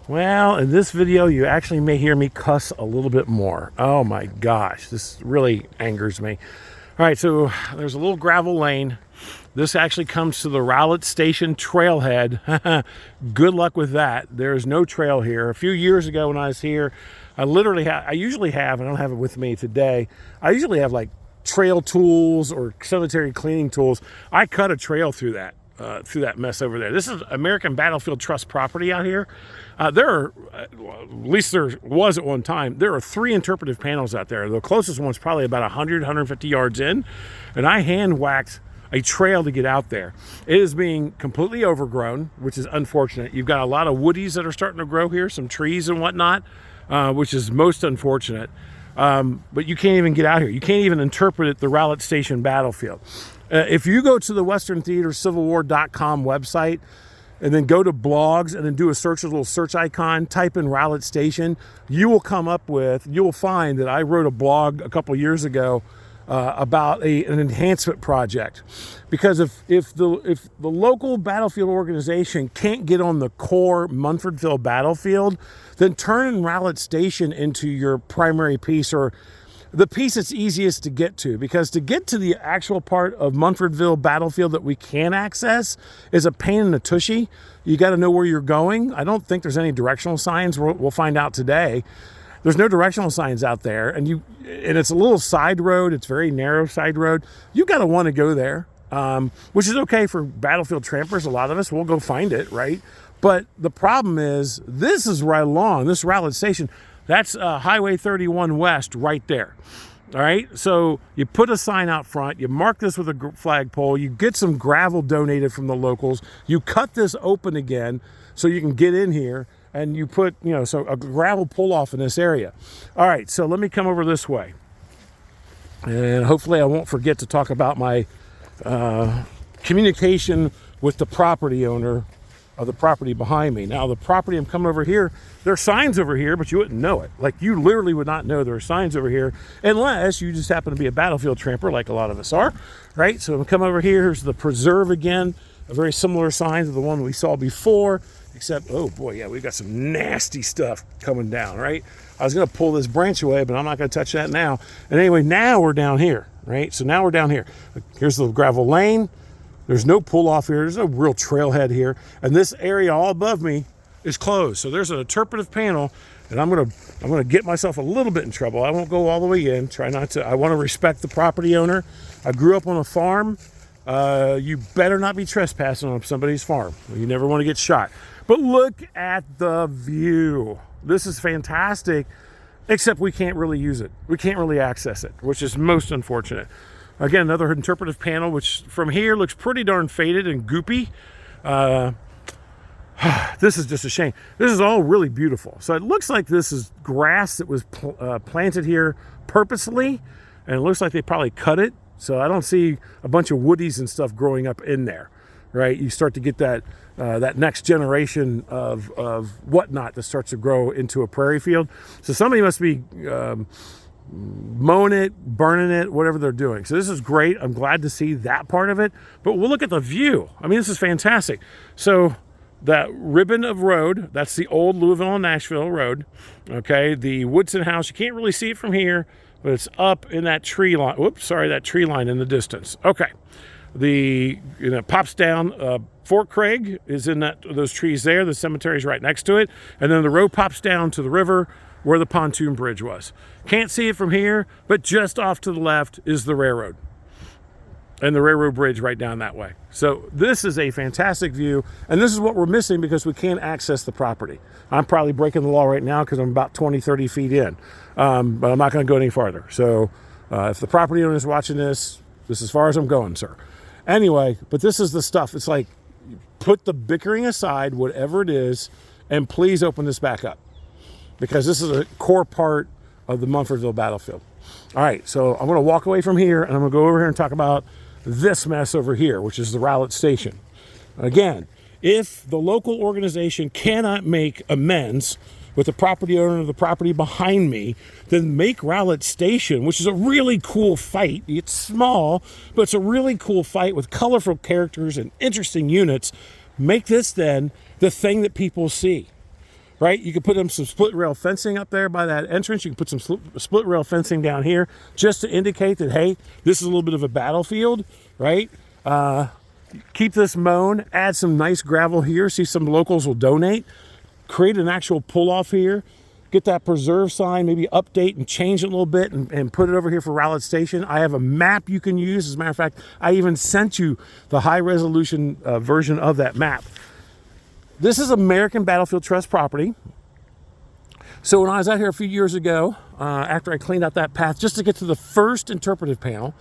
Well, in this video, you actually may hear me cuss a little bit more. Oh my gosh, this really angers me. All right, so there's a little gravel lane. This actually comes to the Rowlett Station Trailhead. Good luck with that. There's no trail here. A few years ago when I was here, I usually have, I don't have it with me today, I usually have like trail tools or cemetery cleaning tools. I cut a trail through that mess over there. This is American Battlefield Trust property out here. There are, at least there was at one time, there are 3 interpretive panels out there. The closest one's probably about 100, 150 yards in, and I hand whacked a trail to get out there. It is being completely overgrown, which is unfortunate. You've got a lot of woodies that are starting to grow here, some trees and whatnot, which is most unfortunate. But you can't even get out here. You can't even interpret it the Rowlett Station battlefield. If you go to the westerntheatercivilwar.com website and then go to blogs and then do a search, a little search icon, type in Rowlett Station, you will find that I wrote a blog a couple years ago about an enhancement project. Because if the local battlefield organization can't get on the core Munfordville battlefield, then turn Rowlett Station into your primary piece, or the piece that's easiest to get to, because to get to the actual part of Munfordville battlefield that we can access is a pain in the tushy. You got to know where you're going. I don't think there's any directional signs. We'll find out today. There's no directional signs out there, and it's a little side road. It's a very narrow side road. You got to want to go there, which is okay for battlefield trampers. A lot of us will go find it, right? But the problem is, this is right along this Rowlett Station. That's Highway 31 West right there. All right, so you put a sign out front, you mark this with a flagpole, you get some gravel donated from the locals, you cut this open again so you can get in here, and you put, so a gravel pull off in this area. All right, so let me come over this way. And hopefully I won't forget to talk about my communication with the property owner of the property behind me. Now, the property I'm coming over here, there are signs over here, but you wouldn't know it. Like, you literally would not know there are signs over here unless you just happen to be a battlefield tramper like a lot of us are, right? So I'm coming over here. Here's the preserve again, a very similar sign to the one we saw before, except, oh boy, yeah, we've got some nasty stuff coming down, right? I was gonna pull this branch away, but I'm not gonna touch that now. And anyway, now we're down here, right? So now we're down here. Here's the gravel lane. There's no pull off here. There's no real trailhead here. And this area all above me is closed. So there's an interpretive panel, and I'm gonna get myself a little bit in trouble. I won't go all the way in. Try not to. I want to respect the property owner. I grew up on a farm. You better not be trespassing on somebody's farm. You never want to get shot. But look at the view. This is fantastic, except we can't really use it. We can't really access it, which is most unfortunate. Again, another interpretive panel, which from here looks pretty darn faded and goopy. This is just a shame. This is all really beautiful. So it looks like this is grass that was planted here purposely, and it looks like they probably cut it. So I don't see a bunch of woodies and stuff growing up in there, right? You start to get that next generation of whatnot that starts to grow into a prairie field. So somebody must be mowing it, burning it, whatever they're doing. So this is great. I'm glad to see that part of it. But we'll look at the view. I mean, this is fantastic. So that ribbon of road, that's the old Louisville and Nashville road. Okay, the Woodson house, you can't really see it from here, but it's up in that tree line. Whoops, sorry, that tree line in the distance. Okay, pops down. Fort Craig is in those trees there. The cemetery's right next to it, and then the road pops down to the river where the pontoon bridge was. Can't see it from here, but just off to the left is the railroad, and the railroad bridge right down that way. So this is a fantastic view, and this is what we're missing because we can't access the property. I'm probably breaking the law right now because I'm about 20, 30 feet in, but I'm not going to go any farther. So if the property owner is watching this is as far as I'm going, sir. Anyway, but this is the stuff. It's like, put the bickering aside, whatever it is, and please open this back up, because this is a core part of the Munfordville battlefield. All right, so I'm gonna walk away from here, and I'm gonna go over here and talk about this mess over here, which is the Rowlett Station. Again, if the local organization cannot make amends with the property owner of the property behind me, then make Rowlett Station, which is a really cool fight. It's small, but it's a really cool fight with colorful characters and interesting units. Make this then the thing that people see. right? You can put some split rail fencing up there by that entrance. You can put some split rail fencing down here just to indicate that, hey, this is a little bit of a battlefield, right? Keep this mown, add some nice gravel here. See, some locals will donate. Create an actual pull-off here. Get that preserve sign, maybe update and change it a little bit and put it over here for Rowlett Station. I have a map you can use. As a matter of fact, I even sent you the high-resolution version of that map. This is American Battlefield Trust property. So when I was out here a few years ago, after I cleaned out that path, just to get to the first interpretive panel,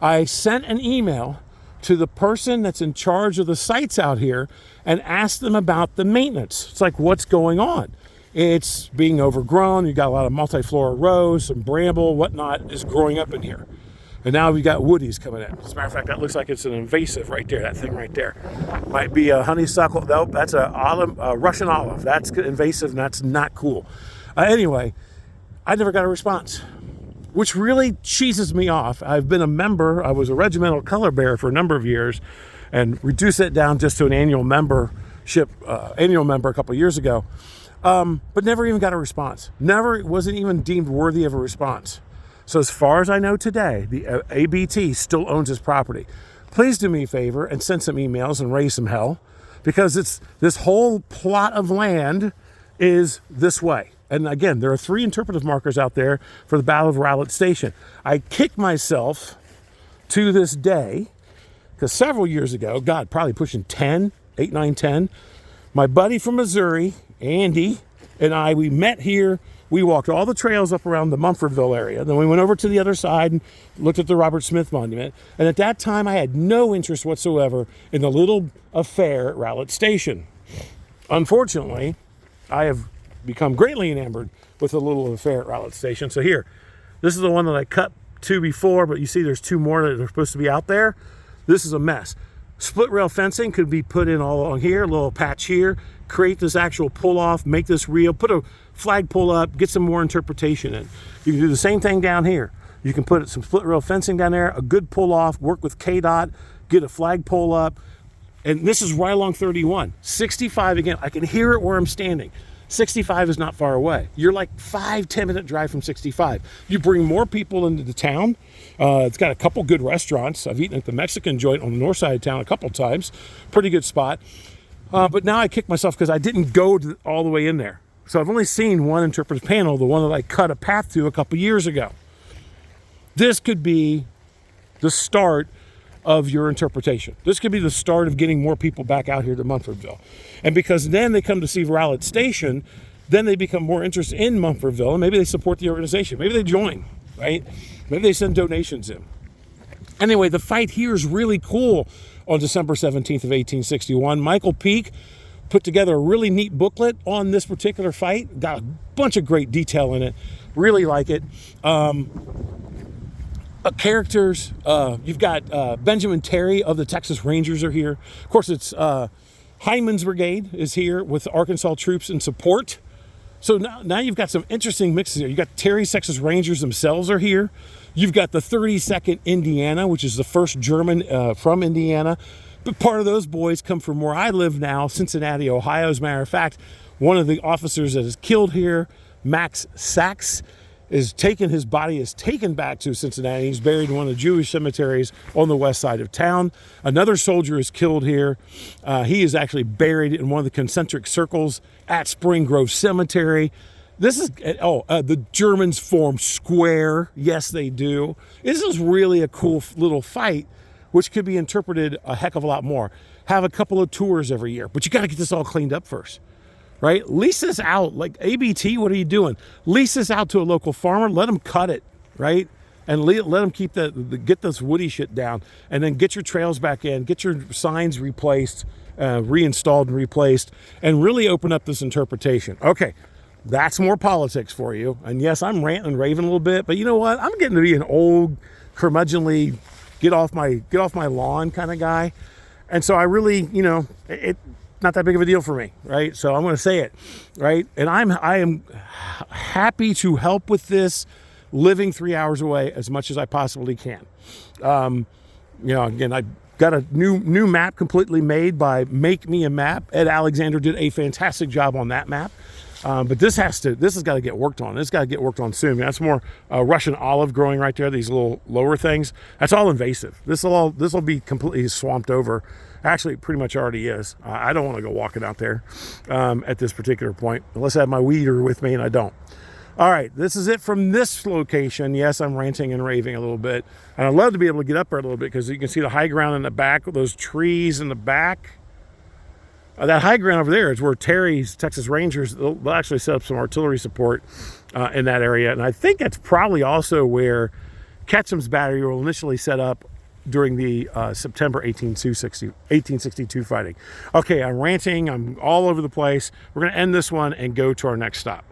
I sent an email to the person that's in charge of the sites out here and asked them about the maintenance. It's like, what's going on? It's being overgrown. You got a lot of multiflora rose, some bramble, whatnot is growing up in here. And now we've got woodies coming in. As a matter of fact, that looks like it's an invasive right there, that thing right there. Might be a honeysuckle. Nope, that's a Russian olive. That's invasive and that's not cool. Anyway, I never got a response, which really cheeses me off. I've been a member. I was a regimental color bearer for a number of years and reduced it down just to an annual membership, a couple of years ago. But never even got a response. Wasn't even deemed worthy of a response. So as far as I know today, the ABT still owns this property. Please do me a favor and send some emails and raise some hell, because this whole plot of land is this way. And again, there are 3 interpretive markers out there for the Battle of Rowlett Station. I kick myself to this day, because several years ago, God, probably pushing 8, 9, 10, my buddy from Missouri, Andy, and we met here. We walked all the trails up around the Munfordville area. Then we went over to the other side and looked at the Robert Smith Monument. And at that time, I had no interest whatsoever in the little affair at Rowlett Station. Unfortunately, I have become greatly enamored with the little affair at Rowlett Station. So here, this is the one that I cut 2 before, but you see there's 2 more that are supposed to be out there. This is a mess. Split rail fencing could be put in all along here, a little patch here, create this actual pull off, make this real, put a flag pull up, get some more interpretation in. You can do the same thing down here. You can put some split rail fencing down there, a good pull off, work with KDOT, get a flag pull up. And this is right along 31. 65, again, I can hear it where I'm standing. 65 is not far away. You're like 5-10 minute drive from 65. You bring more people into the town. It's got a couple good restaurants. I've eaten at the Mexican joint on the north side of town a couple times. Pretty good spot. But now I kick myself because I didn't go all the way in there. So I've only seen one interpretive panel, the one that I cut a path to a couple years ago. This could be the start of your interpretation. This could be the start of getting more people back out here to Munfordville. And because then they come to see Rowlett Station, then they become more interested in Munfordville, and maybe they support the organization. Maybe they join, right? Maybe they send donations in. Anyway, the fight here is really cool. On December 17th of 1861, Michael Peake put together a really neat booklet on this particular fight. Got a bunch of great detail in it. Really like it. Characters, you've got Benjamin Terry of the Texas Rangers are here. Of course, it's Hyman's Brigade is here with Arkansas troops in support. So now you've got some interesting mixes here. You've got Terry's Texas Rangers themselves are here. You've got the 32nd Indiana, which is the first German from Indiana. But part of those boys come from where I live now, Cincinnati, Ohio. As a matter of fact, one of the officers that is killed here, Max Sachs, his body is taken back to Cincinnati. He's buried in one of the Jewish cemeteries on the west side of town. Another soldier is killed here. He is actually buried in one of the concentric circles at Spring Grove Cemetery. This is, the Germans form square. Yes, they do. This is really a cool little fight, which could be interpreted a heck of a lot more. Have a couple of tours every year, but you got to get this all cleaned up first. Right? Lease this out. Like ABT, what are you doing? Lease this out to a local farmer. Let them cut it, right? And let them keep get this woody shit down. And then get your trails back in. Get your signs replaced, reinstalled and replaced. And really open up this interpretation. Okay, that's more politics for you. And yes, I'm ranting and raving a little bit. But you know what? I'm getting to be an old, curmudgeonly, get off my lawn kind of guy. And so I really, not that big of a deal for me, right? So I'm going to say it, right? And I am happy to help with this, living 3 hours away as much as I possibly can. Again, I got a new map completely made by Make Me a Map. Ed Alexander did a fantastic job on that map. But this has got to get worked on. This got to get worked on soon. That's more Russian olive growing right there. These little lower things. That's all invasive. This will be completely swamped over. Actually, it pretty much already is. I don't want to go walking out there at this particular point unless I have my weeder with me, and I don't. All right, this is it from this location. Yes, I'm ranting and raving a little bit. And I'd love to be able to get up there a little bit because you can see the high ground in the back, those trees in the back. That high ground over there is where Terry's Texas Rangers, they'll actually set up some artillery support in that area. And I think that's probably also where Ketchum's battery will initially set up during the September 1862 fighting. Okay, I'm ranting. I'm all over the place. We're going to end this one and go to our next stop.